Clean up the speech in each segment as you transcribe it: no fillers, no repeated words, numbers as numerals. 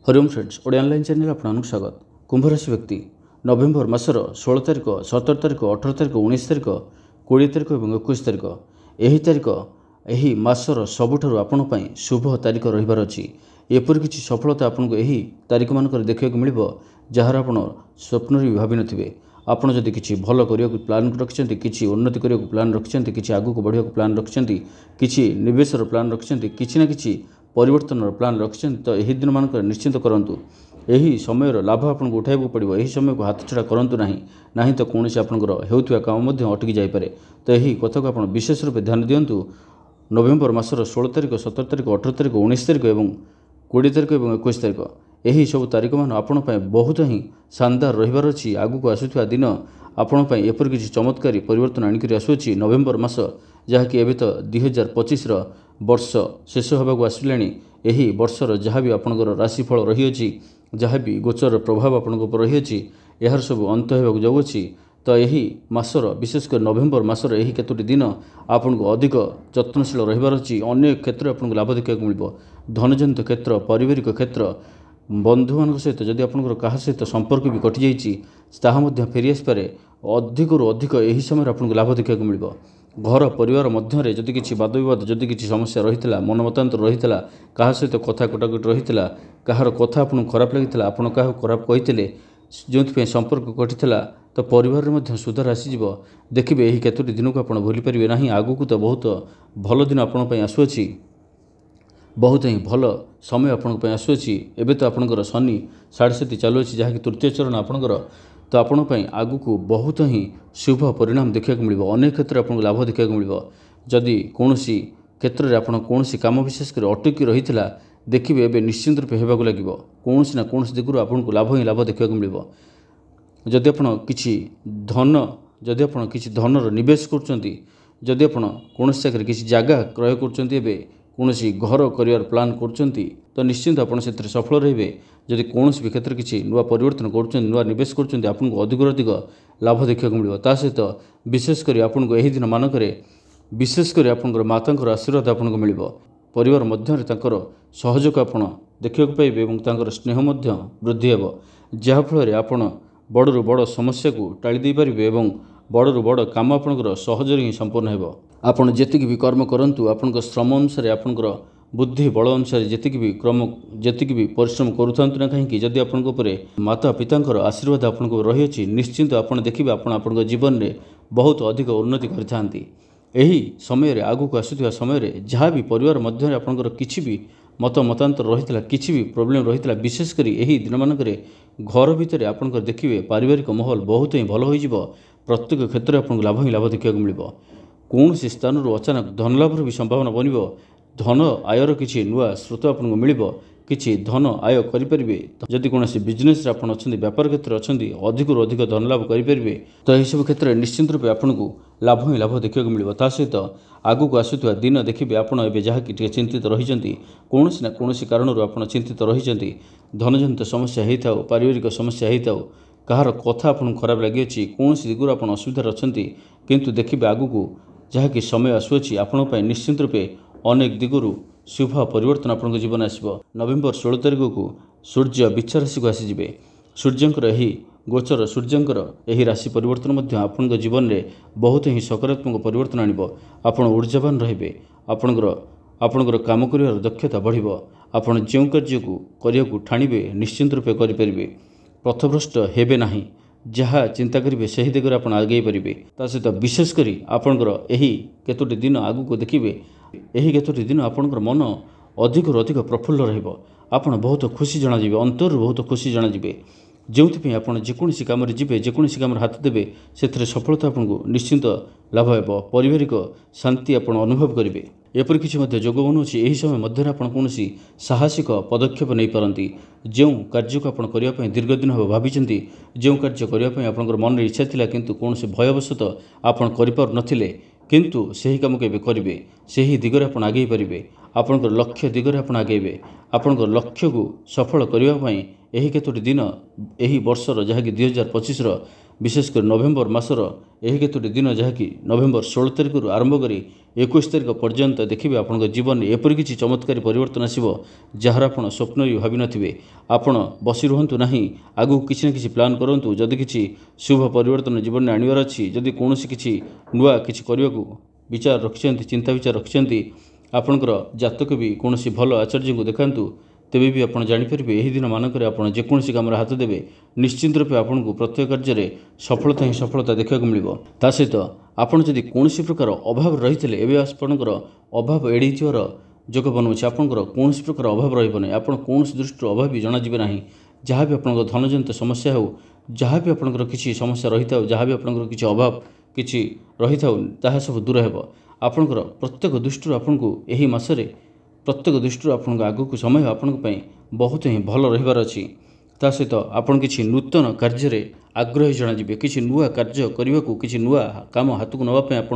Hariom friends Odia online channel आपको स्वागत। कुंभ राशि व्यक्ति नवेम्बर मासर 16 तारिख 17 तारिख 18 तारिख 19 तारिख 20 तारिख और 21 तारिख यही तारिख यही मासर सबुठारु आपण पई शुभ तारिख रहिबार अछि। एपर किछि सफलता आपनको यही तारिख मानकर देखिବାକୁ मिलिबो जहार आपण स्वप्न रे भाबि नथिबे। आपण जदि किछि भलो करियाको प्लान रखिसंती, किछि उन्नति करियाको प्लान रखिसंती, किछि आगु को बढ़ियाको प्लान रखिसंती, किछि निवेशर प्लान रखिसंती, किछि ना किछि परिवर्तन प्लान रखिसंती, तो यही दिन मानकर निश्चिंत करंतु। यही समय लाभ आपको उठाइबो पड़िबो। यही समय को हाथ छड़ा करंतु नाही तो कोनोसी आपनकर हेउथुवा काम मध्ये अटकी जाय पारे। तो यही कथा को आपण विशेष रूप ध्यान दियंतु। नवेम्बर मासर 16 तारिख 17 तारिख 18 तारिख 19 तारिख एवं 20 तारिख एवं 21 तारिख यही सब तारिख मान आपण पय बहुत ही शानदार रहिबार अछि। आगु को आसुथुवा दिन आपण पय एपर किछि चमत्कारी परिवर्तन आनि करि आसुछि। नवेम्बर मास जहाँकि एबे तो 2025 वर्ष शेष होगा को आसिलाणी। यही वर्षर जहाँ भी आपंकर राशिफल रही अछि, जहाँ भी गोचर प्रभाव आपंक रही अछि, यार सब अंत होगा जाऊँगी। तो यही मासर विशेषकर नवेम्बर मासर यही केतोटी दिन आपन को अधिक जत्नशील रहिबार अछि। अनेक क्षेत्र आपन लाभ देखा मिलिबो। धनजनित क्षेत्र, पारिवारिक क्षेत्र, बंधु मान सहित जदि आपनकर कहा सहित संपर्क भी कटि जाइछि ताहा मध्ये फेरी आसपारे। अधिकरु अधिक यही समय आपन लाभ देखा मिलिबो। घर परिवार मध्य जदि किछि वाद विवाद, जदि किछि समस्या रहितला, मनमतांतर रहितला, कहा सहित कथा कटाकट रहितला, कहार कथा आपन खराब लागितला, आपन कहा खराब कहितले, जोंथि संपर्क कटितला, तो परिवार में सुधार आसीजिवो। देखिबे यही केतोटी दिन को आपन भूली परिबे नाही। आगु को तो बहुत भल दिन आपन पय आसुछि, बहुत ही भल समय आपन पय आसुछि। एबे तो आपनकर शनि 7.5 चालू अछि, जहाँकि तृतीय चरण आपनकर। तो आपण पय आगु को बहुत ही शुभ परिणाम देखा मिलिबो। अनेक क्षेत्र आपन लाभ देखा मिलिबो। जदि कोनोसी क्षेत्र रे आपन कोनोसी काम विशेष कर अटकी रहितला, देखिबे एबे निश्चिंत रूप हेबाकु लागिबो। कोनोसी ना कोनोसी दिगरु आपन को लाभ ही लाभ देखा मिलिबो। जदि आपन किछि धन, जदि आपन किछि धनर निवेश करचंती, जदि आपन कोनोसी जगह किछि जागा क्रय करचंती, एबे कोनोसी घर करियर प्लान करचंती, तो निश्चिंत आपन सेत्र सफल रहिबे। जदि कोनोसी भी क्षेत्र किछि नुवा परिवर्तन करचंती, नुवा निवेश करचंती, आपन को अधिक अधिक लाभ देखा मिलिबो। ता सहित विशेष करी आपन को एही दिन मानकरे विशेष करी आपनकर मातांकर आशीर्वाद आपन को मिलिबो। परिवार मध्य तांकर सहयोग आपन देखिବାକୁ पाइबे एवं तांकर स्नेह मध्य वृद्धि हेबो, जहा फल रे आपन बड़रू बड़ समस्या को टाली दे पारिबे एवं बड़रू बड़ काम आपनकर सहजरे ही संपूर्ण हेबो। आपन जेतिक भी कर्म करंतु, आपनकर श्रम अनुसार, आपनकर बुद्धि बल अनुसार जेतिक भी परिश्रम करूथांतु ना कहीं, जदि आपन उपरे माता पितांकर आशीर्वाद आपन को रही अछि, निश्चिंत आपन देखिबे आपन जीवन में बहुत अधिक उन्नति करथांती। यही समय रे आगु को आसुथिबा समय रे जहाँ भी परिवार मध्य आपनकर किछि भी मत मतांतर रहितला, किछि भी प्रॉब्लम रहितला, विशेष करी यही दिन मानकरे घर भितर आपनकर देखिबे पारिवारिक माहौल बहुत ही भल होइजिवो। प्रत्येक क्षेत्र आपन लाभ ही लाभ देखा मिलिबो। कौनसी स्थान अचानक धन लाभर भी संभावना बनिबो। धन आयर किछि नुआ स्रोत आपन मिलिबो, किछि धन आय करिपरिबे। जदि कोनोसी बिजनेस आपन अछंती, व्यापार क्षेत्र अछंती, अधिकरु अधिक धन लाभ करिपरिबे। तो एही सब क्षेत्र निश्चिंत रूप आपन को लाभ ही लाभ देखा मिलिबो। ता सहित आगु को आसुथुवा दिन देखिबे आपन एबे जहा कि चिंतित रहिचंती, कोनोसी ना कोनोसी कारणरु आपन चिंतित रहिचंती, धनजनित समस्या हेइथाउ, पारिवारिक समस्या हेइथाउ, कहार कथा आपन खराब लागि अछि, कोनोसी दिगुर आपन असुविधा अछंती, किंतु देखिबे आगु को जहा कि समय आसुछि आपन पय निश्चिंत रूपे अनेक दिगुरु शुभ परिवर्तन आपन जीवन आसबो। नवेम्बर 16 तारिख को सूर्य बिच्छा राशि को आसीजिबे। सूर्यंकर यही गोचर, सूर्यंकर यही राशि परिवर्तन मध्य आपन जीवन में बहुत ही सकारात्मक परिवर्तन आनिबो। आपन ऊर्जावान रहिबे। आपनकर काम करिवार दक्षता बढ़िबो। आपन जेउ कार्य को करिया को ठाणिबे, निश्चिंत रूपे करि परिबे। पथभ्रष्ट हेबे नाही। जहाँ चिंता करेंगे से ही दिगरे आप आगे पारे। ता सहित विशेष करी आपनकर यही केतोटी दिन आगु को देखिबे। यही केतोटी दिन आपनकर मन अधिक अधिक प्रफुल्ल रहिबो। आपन बहुत खुशी जणाजिबे, अंतर बहुत खुशी जणाजिबे। जोंथि आपन जेकोसी काम रे जिबे, जेकोसी काम हाथ देबे, सेथरे सफलता आपनको निश्चिंत लाभ हेबो। पारिवारिक शांति आपन अनुभव करिवे। एपर किछि मध्ये जोग बनुछि। एही समय मध्ये आपन कोनोसी साहसिक पदक्षेप नै पारंती। जो कार्य को आपन करिया पय दीर्घ दिन हो भाबिचंती, जो कार्य करिया पय आपनकर मन रे इच्छा थिला, किंतु कोनोसी भयवशत आपन करि पार नथिले, किंतु सही काम केबे करिवे, सही दिगरे आपन आगे पारिबे। आपनकर लक्ष्य दिगरे आपन आगेबे। आपनकर लक्ष्य को सफल करिया पय एही केतोटी दिन एही वर्षर जहाँकि 2025 विशेषकर नवेम्बर मासर यही केतोटी दिन जहाँकि नवेम्बर 16 तारिख आरंभ कर 21 तारिख पर्यंत देखिए आपण जीवन में एपरी किसी चमत्कारी परिवर्तन आसो जार आप स्वप्न भी भावी नथिबे। आपण बसी रुहतु ना आगु किसी न किसी प्लान करूँ जदि किसी शुभ परिवर्तन जीवन में आनबार अच्छी जदि कौन किसी नुआ किसी करने को विचार रखिंट चिंता विचार रखिंट आपणकर जातक भी कौन भल आचार्य को देखातु तेबे भी आप जानीपारे यही दिन मानक जेकोसी कम हाथ देवे निश्चिंत रूपे आपन को प्रत्येक कार्य सफलता ही सफलता देखा मिल ता सहित आपड़ जदि कौन प्रकार अभाव रही है आपणकर अभाव एड़ी जोग बनाऊँच आपंकर कौन प्रकार अभाव रही आप कौन दृष्टि अभाव भी जनाजे ना जहाँ भी आप धनजनित समस्या हो जहाँ भी आपंकर किसी समस्या रही था जहाँ भी आपंकर किसी अभाव किसी रही था सब दूर हो आपंकर प्रत्येक दृष्टि आपन को यही मसरे प्रत्येक दृष्टि आपण आगु को समय आपण बहुत ही भल रही अच्छी ता सहित आपन किसी नूतन कार्य आग्रही जनाजे किसी नुआ कार्य करने को किसी नुआ काम हाथ को नापी आप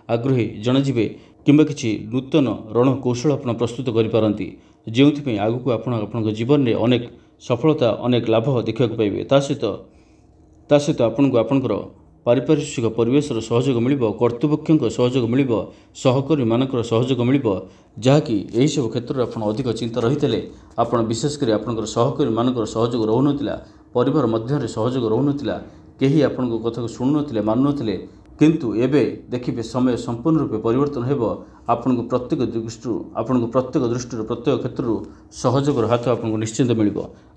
आग्रही जनाजे किंबा किसी नूतन रणकौशल आप प्रस्तुत करें जो आगु को आपण जीवन में अनेक सफलता अनेक लाभ देखा पाइबे ता सहित आपण को आपणकर पारिपार्श्विक परिवेश सहयोग मिल कर्तृपक्ष सहयोग मिल सहकर्मी मानक सहयोग मिल जहाँकि यही सब क्षेत्र में अधिक चिंता रही थे आप विशेषकर आपंकर सहकर्मी मानक सहयोग रोना परिवार मध्य सहयोग रोना कहीं आपण कथा को शुणु ना मानु ना किंतु एबे देखिए समय संपूर्ण रूपे परिवर्तन हो आपण को प्रत्येक दृष्टि प्रत्येक क्षेत्र सहयोग हाथ आपको निश्चिंत मिल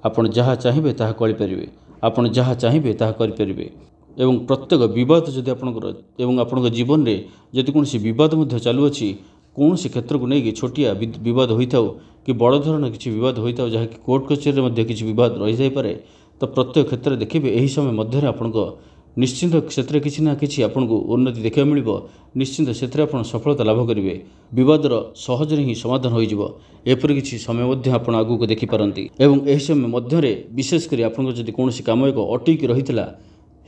आप जहाँ चाहिए ताहा करें आप जहाँ चाहिए ताहा करें एवं प्रत्येक बद जदि आपंकर जीवन में जदि कौन बद चलुअछि कौन क्षेत्र को लेकिन छोटिया बद होता कि बड़ धरण किसी बद होता जहाँकि कोर्ट कचेरी किसी बद रही जापे तो प्रत्येक क्षेत्र देखिए यही समय मध्य आपण निश्चिंत क्षेत्र किसी ना कि आपको उन्नति देखा मिल निश्चिंत से आप सफलता लाभ करेंगे बदर सहज ही समाधान होपर किसी समय आप आगू को देखिपारती एवं यही समय मध्य विशेषकर आपड़ी कौन काम एक अटकी रही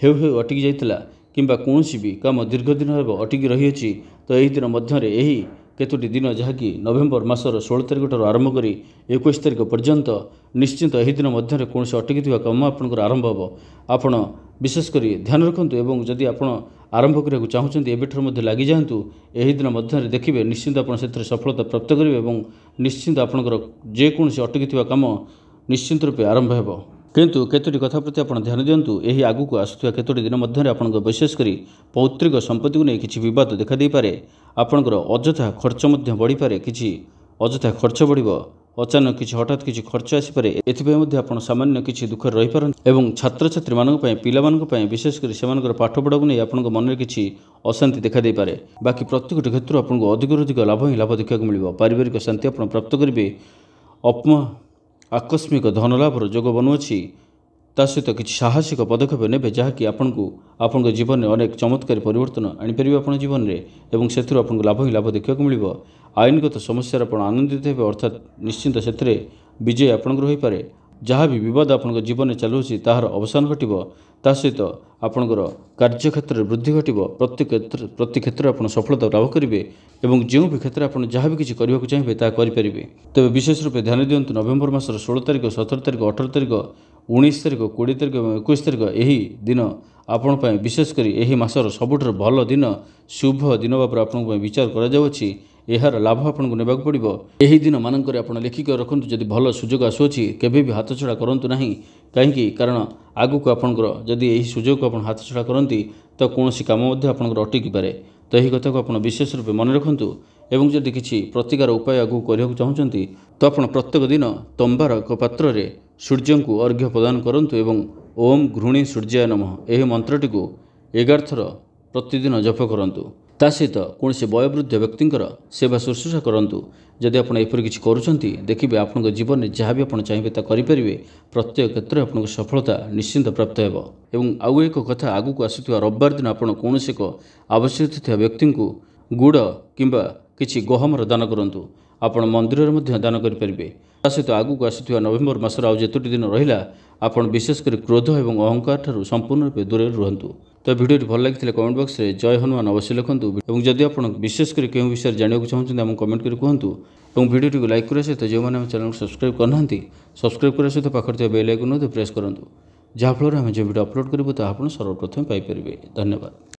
हेउ अटकी जाइतिला किंबा कौन भी काम दीर्घ दिन हे अटकी रही अछि तो यही दिन मध्य यही केतोटी दिन जहाँकि नवेम्बर मासर 16 तारिख आरंभ कर 21 तारिख पर्यंत निश्चिंत यही दिन मध्य कौन अटकी काम आपंकर आरंभ हो आपण विशेषकर ध्यान रखुँ एवं जदि आप आरंभ करने चाहते एवं लगी जातु यही दिन मध्य देखिए निश्चिंत आप सफलता प्राप्त करेंगे और निश्चिंत आपंकर जेकोसी अटकी काम निश्चिंत रूपे आरंभ हो किंतु केतोटी कथा प्रति आप ध्यान दिंतु यही आगु को आसुवा केतोटी दिन मध्य आप विशेषकर पौत्रिक संपत्ति को नहीं किसी बद देखा दे पारे आपंकर अजथा खर्च बढ़ी पारे किसी अजथा खर्च बढ़ अचानक किसी हठात किसी खर्च आसीपे एथि आप सामान्य किसी दुख रही पारती एवं छात्र छात्री मानक पिला विशेषकर से पाठ पढ़ा को नहीं आप मन में किसी अशांति देखा दे पारे बाकी प्रत्येक क्षेत्र आपको अधिक अधिक लाभ ही लाभ देखा मिल पारिवारिक शांति आप प्राप्त करेंगे आकस्मिक धन लाभर जोग बनुअछि ता सहित किसी साहसिक पदक्षेप ने जहाँकि आपण जीवन में अनेक चमत्कारी परिवर्तन आनीपर आप जीवन में और से लाभ ही लाभ देखा मिल आईनगत समस्या आप आनंदित हे अर्थात निश्चिंत से विजय आपंकर हो पारे जहाँ भी बद आप जीवन में चलुच्छी तार अवसान घटव ता सहित आपंकर कार्य क्षेत्र में वृद्धि घटव प्रति क्षेत्र आप सफलता लाभ करेंगे और जो भी क्षेत्र आप जहाँ भी किसी करने को चाहिए ता करेंगे तेज विशेष रूप ध्यान दिंतु नवेम्बर मासर 16 तारिख 17 तारिख 18 तारिख 19 तारिख 20 तारिख और 21 तारिख यही दिन आपण विशेषकर यही मासर सबुठ भल दिन शुभ दिन भाव आपण विचार कर यार लाभ आपको ने पड़ो यही दिन मानक लिखिक रखुँ जदि भल सुजोग आसुच्छी केबे भी हाथ छड़ा करूँ ना कहीं कारण आगु को आपंकर जदि यही सुजोग को आप हाथ छड़ा करती तो कौन काम आपंकर अटकी पारे तो यही कथा को आप विशेष रूप मन रखुँ एवं जदि किसी प्रतिकार उपाय आगु करने चाहते तो आप प्रत्येक दिन तंबार एक पात्र में सूर्य को अर्घ्य प्रदान करूँ एवं ओम घृणी सूर्याय नमः यह मंत्रटी को 11 थर प्रतिदिन जप करूँ ता सहित कौन से वयोवृद्ध व्यक्ति सेवा शुश्रूषा करूँ जदि आप किसी करुँच देखिए आप जीवन में जहाँ भी आप चाहिए करेंगे प्रत्येक क्षेत्र में आपको सफलता निश्चिंत प्राप्त हो एवं आउ एक कथा आगू को आसुवा रविवार दिन आप कौन एक आवश्यक व्यक्ति को गुड़ किंबा किसी गहमर दान करूँ आप मंदिर में दान करेंगे ता सहित आगू को आसुवा नवेम्बर मासर आउ जेतोटी दिन रहा आप विशेषकर क्रोध और अहंकार ठार संपूर्ण रूप दूर रुहतु तो वीडियो भल लगी कमेंट बॉक्स में जय हनुमान अवश्य लिखुँ और जदि आप विशेषकर क्यों विषय जानने चाहते हैं कमेंट कर कहतु और वीडियो लाइक करने सहित जो मैंने चैनल को सब्सक्राइब करना सब्सक्राइब करने सहित पाखर बेल आइकन प्रेस करूँ ଯାହାଫଳରେ ଆମେ ଯେଉଁ ଭିଡ଼ିଓ ଅପଲୋଡ଼ କରିବୁ ତାହା ଆପଣ ସର୍ବପ୍ରଥମେ ପାଇପାରିବେ। ଧନ୍ୟବାଦ।